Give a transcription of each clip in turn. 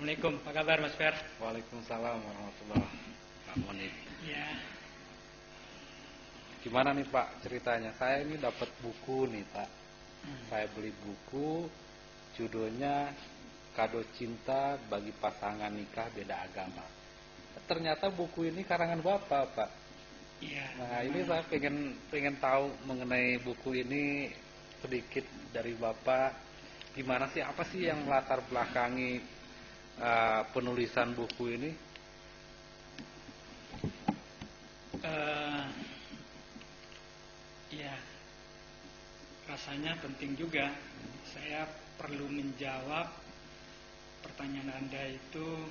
Assalamualaikum, apa kabar Mas Fer? Waalaikumsalam warahmatullahi wabarakatuh. Pak Monit. Ya. Gimana nih Pak ceritanya? Saya ini dapat buku nih Pak. Saya beli buku, judulnya Kado Cinta Bagi Pasangan Nikah Beda Agama. Ternyata buku ini karangan Bapak Pak. Iya. Nah ini saya pengen tahu mengenai buku ini sedikit dari Bapak. Gimana sih, apa sih yang latar belakangi penulisan buku ini? Ya, rasanya penting juga. Saya perlu menjawab pertanyaan Anda itu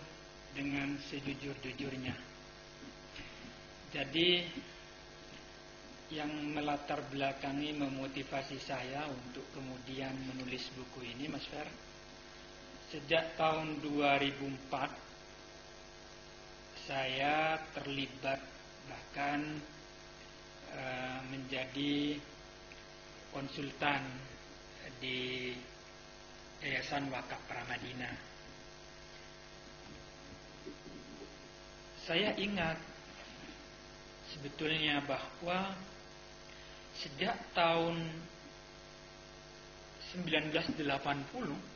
dengan sejujur-jujurnya. Jadi, yang melatar belakangi memotivasi saya untuk kemudian menulis buku ini, Mas Fer, sejak tahun 2004 saya terlibat bahkan menjadi konsultan di Yayasan Wakaf Pramadina. Saya ingat sebetulnya bahwa sejak tahun 1980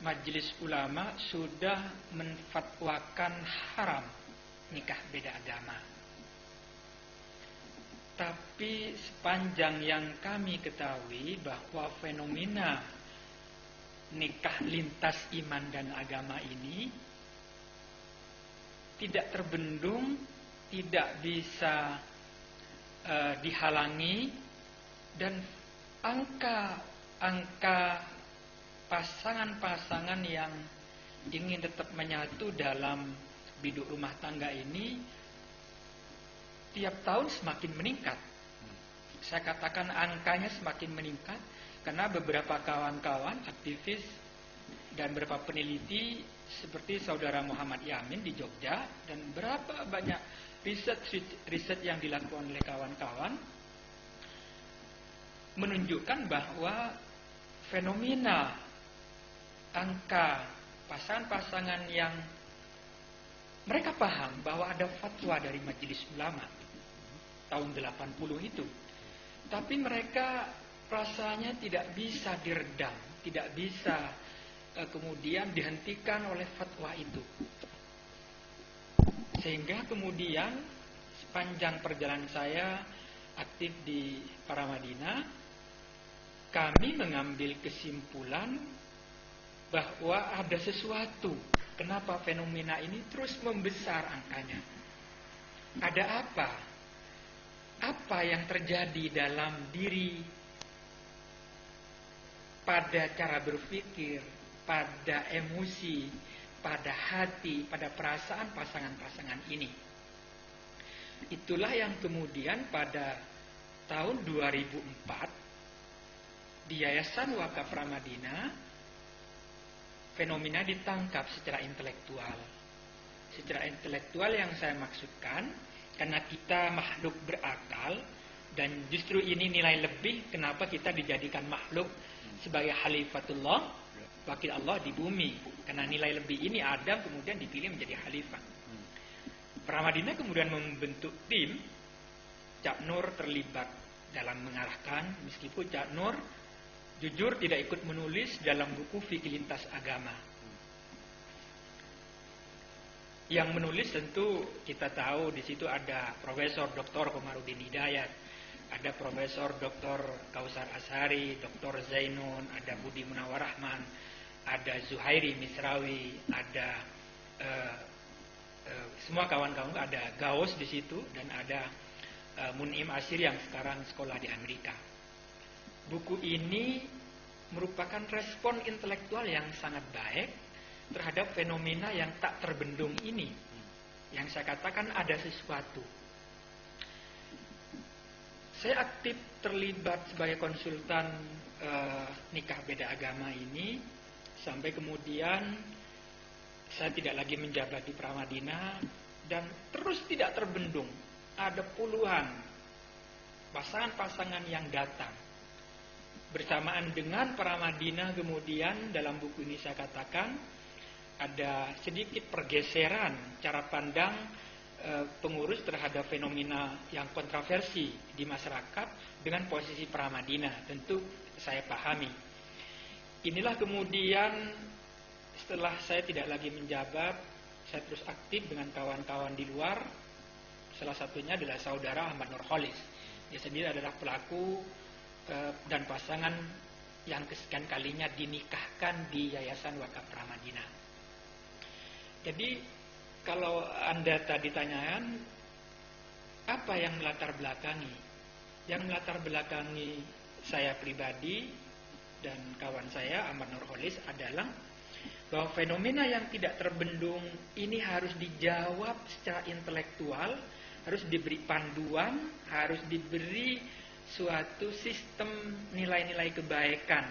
Majelis Ulama sudah menfatwakan haram nikah beda agama. Tapi sepanjang yang kami ketahui bahwa fenomena nikah lintas iman dan agama ini tidak terbendung, tidak bisa dihalangi, dan angka pasangan-pasangan yang ingin tetap menyatu dalam biduk rumah tangga ini tiap tahun semakin meningkat. Saya katakan angkanya semakin meningkat karena beberapa kawan-kawan aktivis dan beberapa peneliti seperti saudara Muhammad Yamin di Jogja dan berapa banyak riset yang dilakukan oleh kawan-kawan menunjukkan bahwa fenomena angka pasangan-pasangan yang mereka paham bahwa ada fatwa dari Majelis Ulama tahun 80 itu, tapi mereka rasanya tidak bisa diredam, tidak bisa kemudian dihentikan oleh fatwa itu. Sehingga kemudian sepanjang perjalanan saya aktif di Pramadina, kami mengambil kesimpulan bahwa ada sesuatu. Kenapa fenomena ini terus membesar angkanya? Ada apa? Apa yang terjadi dalam diri, pada cara berpikir, pada emosi, pada hati, pada perasaan pasangan-pasangan ini? Itulah yang kemudian pada tahun 2004 di Yayasan Wakaf Pramadina fenomena ditangkap secara intelektual. Secara intelektual yang saya maksudkan karena kita makhluk berakal, dan justru ini nilai lebih kenapa kita dijadikan makhluk sebagai khalifatullah, wakil Allah di bumi. Karena nilai lebih ini Adam kemudian dipilih menjadi khalifah. Pramadina kemudian membentuk tim. Cak Nur terlibat dalam mengarahkan, meskipun Cak Nur jujur tidak ikut menulis dalam buku Fikih Lintas Agama. Yang menulis tentu kita tahu di situ ada Profesor Dr. Komarudin Hidayat, ada Profesor Dr. Kausar Ashari, Dr. Zainun, ada Budi Munawar Rahman, ada Zuhairi Misrawi, ada semua kawan-kawan, ada Gaus di situ, dan ada Mun'im Asir yang sekarang sekolah di Amerika. Buku ini merupakan respon intelektual yang sangat baik terhadap fenomena yang tak terbendung ini. Yang saya katakan ada sesuatu. Saya aktif terlibat sebagai konsultan nikah beda agama ini sampai kemudian saya tidak lagi menjabat di Pramadina, dan terus tidak terbendung. Ada puluhan pasangan-pasangan yang datang. Bersamaan dengan Pramadina kemudian dalam buku ini saya katakan ada sedikit pergeseran cara pandang pengurus terhadap fenomena yang kontroversi di masyarakat dengan posisi Pramadina. Tentu saya pahami. Inilah kemudian setelah saya tidak lagi menjabat, saya terus aktif dengan kawan-kawan di luar. Salah satunya adalah saudara Ahmad Nurholis. Dia sendiri adalah pelaku dan pasangan yang kesekian kalinya dinikahkan di Yayasan Wakaf Pramadina. Jadi kalau Anda tadi tanyakan apa yang melatar belakangi? Yang melatar belakangi saya pribadi dan kawan saya Ahmad Nurholis adalah bahwa fenomena yang tidak terbendung ini harus dijawab secara intelektual, harus diberi panduan, harus diberi suatu sistem nilai-nilai kebaikan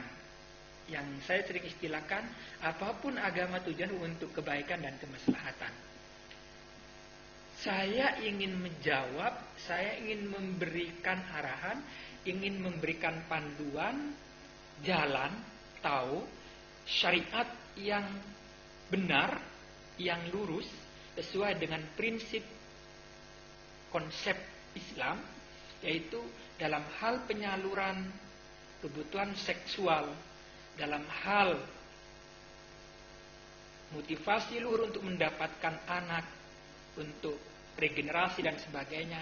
yang saya sering istilahkan, apapun agama tujuan untuk kebaikan dan kemaslahatan. Saya ingin menjawab, saya ingin memberikan arahan, ingin memberikan panduan, jalan, tahu, syariat yang benar, yang lurus, sesuai dengan prinsip konsep Islam, yaitu dalam hal penyaluran kebutuhan seksual, dalam hal motivasi luhur untuk mendapatkan anak, untuk regenerasi dan sebagainya,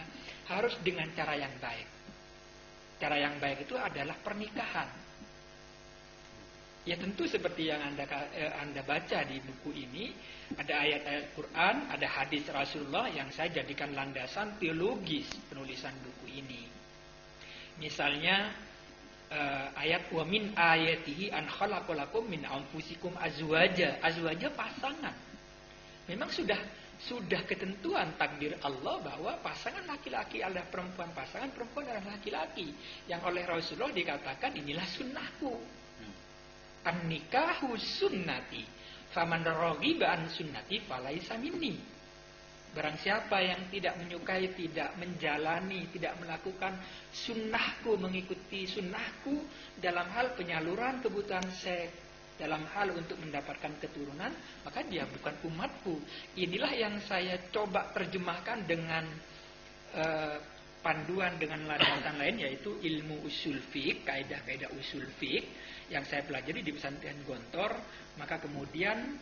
harus dengan cara yang baik. Cara yang baik itu adalah pernikahan. Ya tentu seperti yang Anda baca di buku ini, ada ayat-ayat Quran, ada hadis Rasulullah yang saya jadikan landasan teologis penulisan buku ini. Misalnya ayat wa min ayatihi an khalaqalakum min anfusikum azwaja. Azwaja pasangan. Memang sudah ketentuan takdir Allah bahwa pasangan laki-laki adalah perempuan, pasangan perempuan adalah laki-laki. Yang oleh Rasulullah dikatakan inilah sunnahku. An-nikahu sunnati, faman raghiba an sunnati falaisa minni. Barang siapa yang tidak menyukai, tidak menjalani, tidak melakukan sunnahku, mengikuti sunnahku dalam hal penyaluran kebutuhan seks, dalam hal untuk mendapatkan keturunan, maka dia bukan umatku. Inilah yang saya coba terjemahkan dengan panduan, dengan landasan lain, yaitu ilmu usul fiqh, kaidah-kaidah usul fiqh yang saya pelajari di pesantren Gontor. Maka kemudian